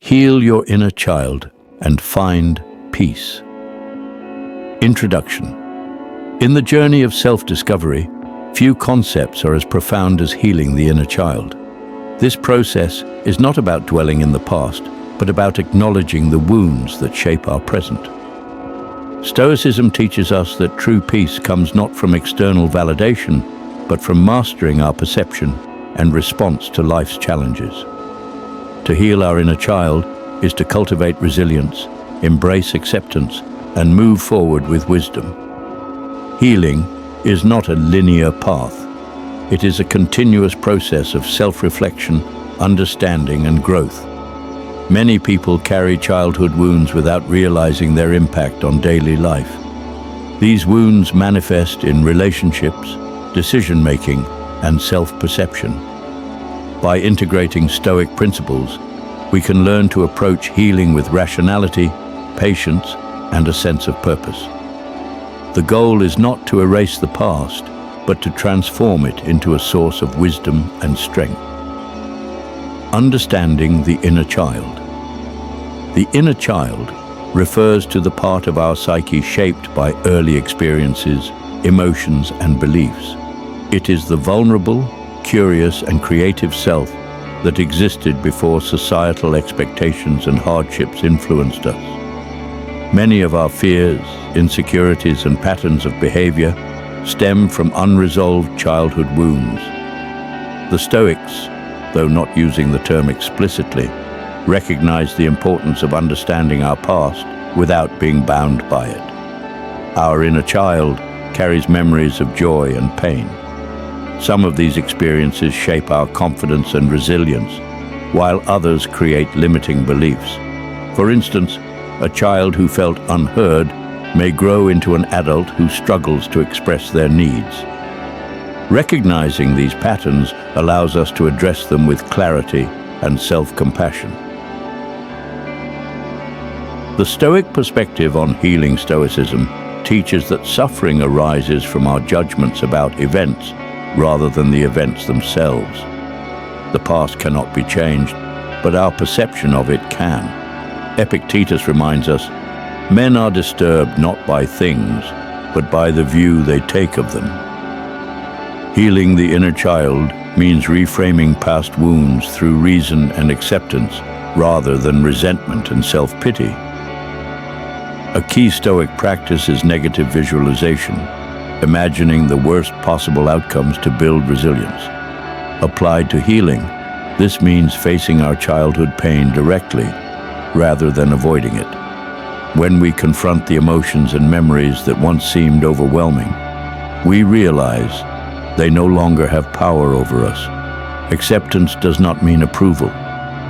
Heal your inner child and find peace. Introduction. In the journey of self-discovery, few concepts are as profound as healing the inner child. This process is not about dwelling in the past, but about acknowledging the wounds that shape our present. Stoicism teaches us that true peace comes not from external validation, but from mastering our perception and response to life's challenges. To heal our inner child is to cultivate resilience, embrace acceptance, and move forward with wisdom. Healing is not a linear path. It is a continuous process of self-reflection, understanding, and growth. Many people carry childhood wounds without realizing their impact on daily life. These wounds manifest in relationships, decision-making, and self-perception. By integrating Stoic principles, we can learn to approach healing with rationality, patience, and a sense of purpose. The goal is not to erase the past, but to transform it into a source of wisdom and strength. Understanding the inner child. The inner child refers to the part of our psyche shaped by early experiences, emotions, and beliefs. It is the vulnerable, curious, and creative self that existed before societal expectations and hardships influenced us. Many of our fears, insecurities, and patterns of behavior stem from unresolved childhood wounds. The Stoics, though not using the term explicitly, recognize the importance of understanding our past without being bound by it. Our inner child carries memories of joy and pain. Some of these experiences shape our confidence and resilience, while others create limiting beliefs. For instance, a child who felt unheard may grow into an adult who struggles to express their needs. Recognizing these patterns allows us to address them with clarity and self-compassion. The Stoic perspective on healing Stoicism teaches that suffering arises from our judgments about events rather than the events themselves. The past cannot be changed, but our perception of it can. Epictetus reminds us, men are disturbed not by things, but by the view they take of them. Healing the inner child means reframing past wounds through reason and acceptance rather than resentment and self-pity. A key Stoic practice is negative visualization, imagining the worst possible outcomes to build resilience. Applied to healing, this means facing our childhood pain directly rather than avoiding it. When we confront the emotions and memories that once seemed overwhelming, we realize they no longer have power over us. Acceptance does not mean approval.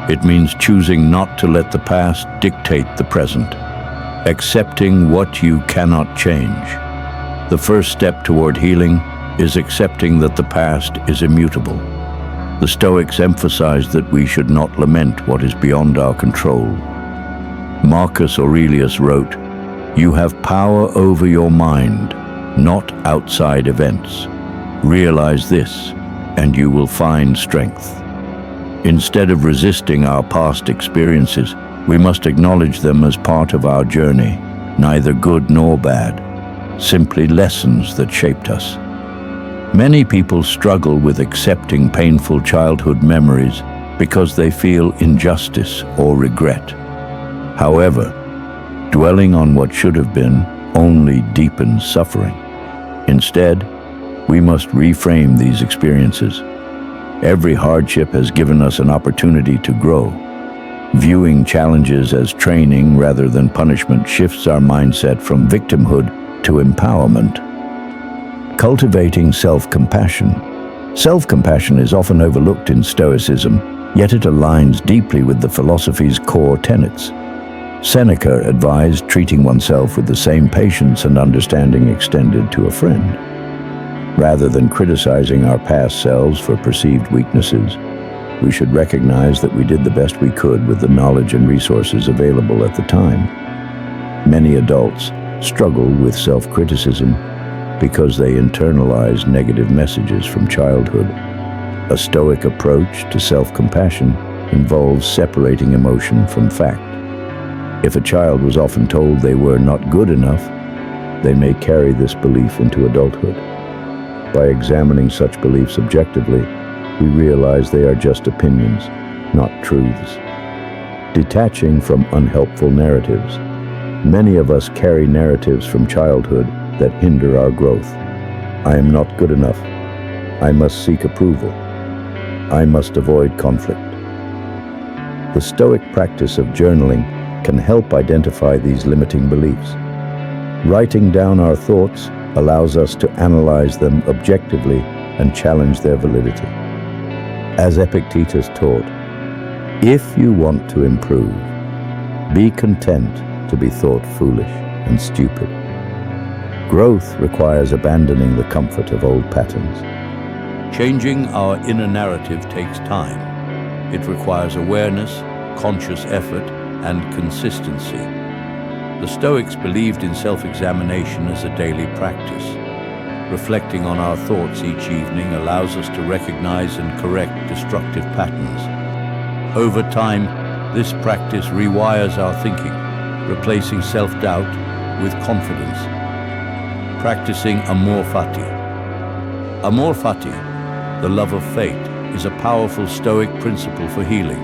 It means choosing not to let the past dictate the present. Accepting what you cannot change. The first step toward healing is accepting that the past is immutable. The Stoics emphasize that we should not lament what is beyond our control. Marcus Aurelius wrote, "You have power over your mind, not outside events. Realize this, and you will find strength." Instead of resisting our past experiences, we must acknowledge them as part of our journey, neither good nor bad, simply lessons that shaped us. Many people struggle with accepting painful childhood memories because they feel injustice or regret. However, dwelling on what should have been only deepens suffering. Instead, we must reframe these experiences. Every hardship has given us an opportunity to grow. Viewing challenges as training rather than punishment shifts our mindset from victimhood to empowerment. Cultivating self-compassion. Self-compassion is often overlooked in Stoicism, yet it aligns deeply with the philosophy's core tenets. Seneca advised treating oneself with the same patience and understanding extended to a friend. Rather than criticizing our past selves for perceived weaknesses, we should recognize that we did the best we could with the knowledge and resources available at the time. Many adults struggle with self-criticism because they internalize negative messages from childhood. A Stoic approach to self-compassion involves separating emotion from fact. If a child was often told they were not good enough, they may carry this belief into adulthood. By examining such beliefs objectively, we realize they are just opinions, not truths. Detaching from unhelpful narratives, many of us carry narratives from childhood that hinder our growth. I am not good enough. I must seek approval. I must avoid conflict. The Stoic practice of journaling can help identify these limiting beliefs. Writing down our thoughts allows us to analyze them objectively and challenge their validity. As Epictetus taught, if you want to improve, be content to be thought foolish and stupid. Growth requires abandoning the comfort of old patterns. Changing our inner narrative takes time. It requires awareness, conscious effort, and consistency. The Stoics believed in self-examination as a daily practice. Reflecting on our thoughts each evening allows us to recognize and correct destructive patterns. Over time, this practice rewires our thinking, replacing self-doubt with confidence. Practicing amor fati. Amor fati, the love of fate, is a powerful Stoic principle for healing.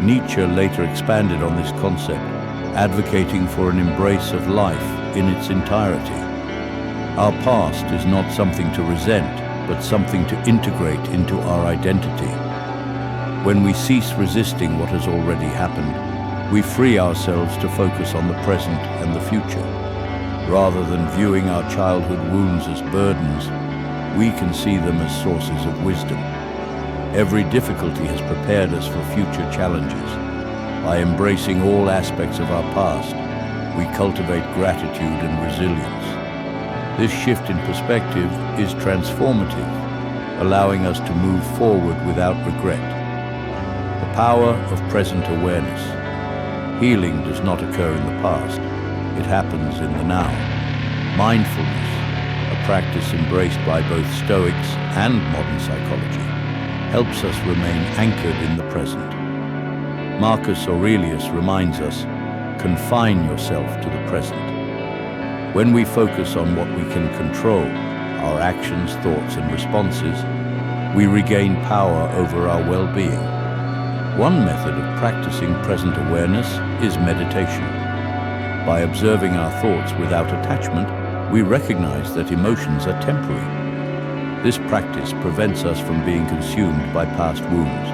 Nietzsche later expanded on this concept, advocating for an embrace of life in its entirety. Our past is not something to resent, but something to integrate into our identity. When we cease resisting what has already happened, we free ourselves to focus on the present and the future. Rather than viewing our childhood wounds as burdens, we can see them as sources of wisdom. Every difficulty has prepared us for future challenges. By embracing all aspects of our past, we cultivate gratitude and resilience. This shift in perspective is transformative, allowing us to move forward without regret. The power of present awareness. Healing does not occur in the past. It happens in the now. Mindfulness, a practice embraced by both Stoics and modern psychology, helps us remain anchored in the present. Marcus Aurelius reminds us, confine yourself to the present. When we focus on what we can control, our actions, thoughts, and responses, we regain power over our well-being. One method of practicing present awareness is meditation. By observing our thoughts without attachment, we recognize that emotions are temporary. This practice prevents us from being consumed by past wounds.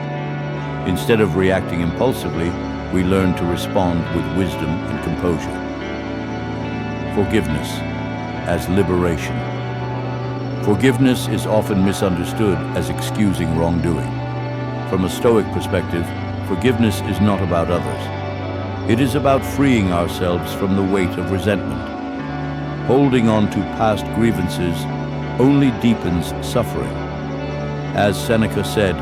Instead of reacting impulsively, we learn to respond with wisdom and composure. Forgiveness as liberation. Forgiveness is often misunderstood as excusing wrongdoing. From a Stoic perspective, forgiveness is not about others. It is about freeing ourselves from the weight of resentment. Holding on to past grievances only deepens suffering. As Seneca said,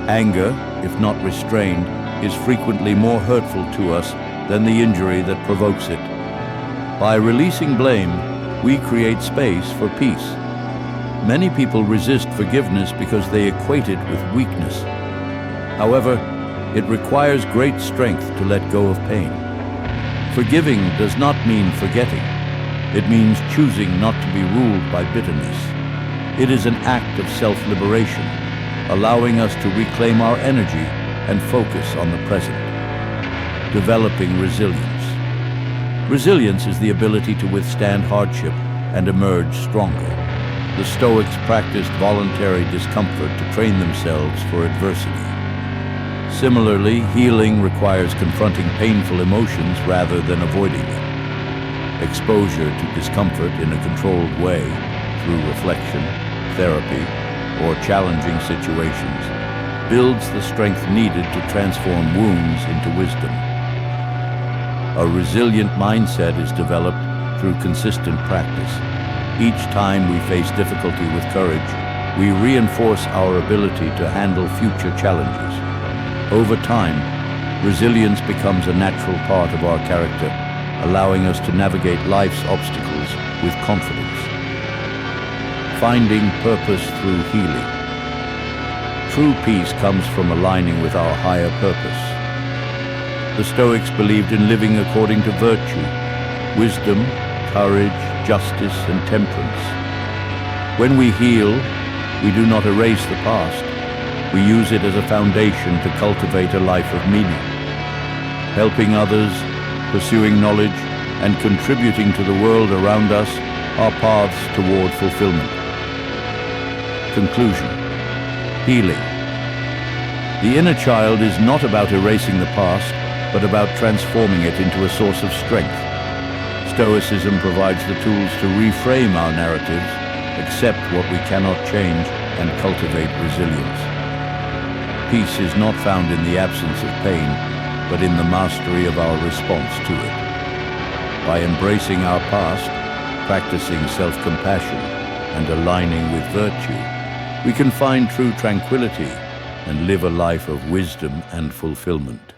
anger, if not restrained, is frequently more hurtful to us than the injury that provokes it. By releasing blame, we create space for peace. Many people resist forgiveness because they equate it with weakness. However, it requires great strength to let go of pain. Forgiving does not mean forgetting. It means choosing not to be ruled by bitterness. It is an act of self-liberation, allowing us to reclaim our energy and focus on the present. Developing resilience. Resilience is the ability to withstand hardship and emerge stronger. The Stoics practiced voluntary discomfort to train themselves for adversity. Similarly, healing requires confronting painful emotions rather than avoiding them. Exposure to discomfort in a controlled way, through reflection, therapy, or challenging situations, builds the strength needed to transform wounds into wisdom. A resilient mindset is developed through consistent practice. Each time we face difficulty with courage, we reinforce our ability to handle future challenges. Over time, resilience becomes a natural part of our character, allowing us to navigate life's obstacles with confidence. Finding purpose through healing. True peace comes from aligning with our higher purpose. The Stoics believed in living according to virtue, wisdom, courage, justice, and temperance. When we heal, we do not erase the past. We use it as a foundation to cultivate a life of meaning. Helping others, pursuing knowledge, and contributing to the world around us are paths toward fulfillment. Conclusion. Healing. The inner child is not about erasing the past, but about transforming it into a source of strength. Stoicism provides the tools to reframe our narratives, accept what we cannot change, and cultivate resilience. Peace is not found in the absence of pain, but in the mastery of our response to it. By embracing our past, practicing self-compassion, and aligning with virtue, we can find true tranquility and live a life of wisdom and fulfillment.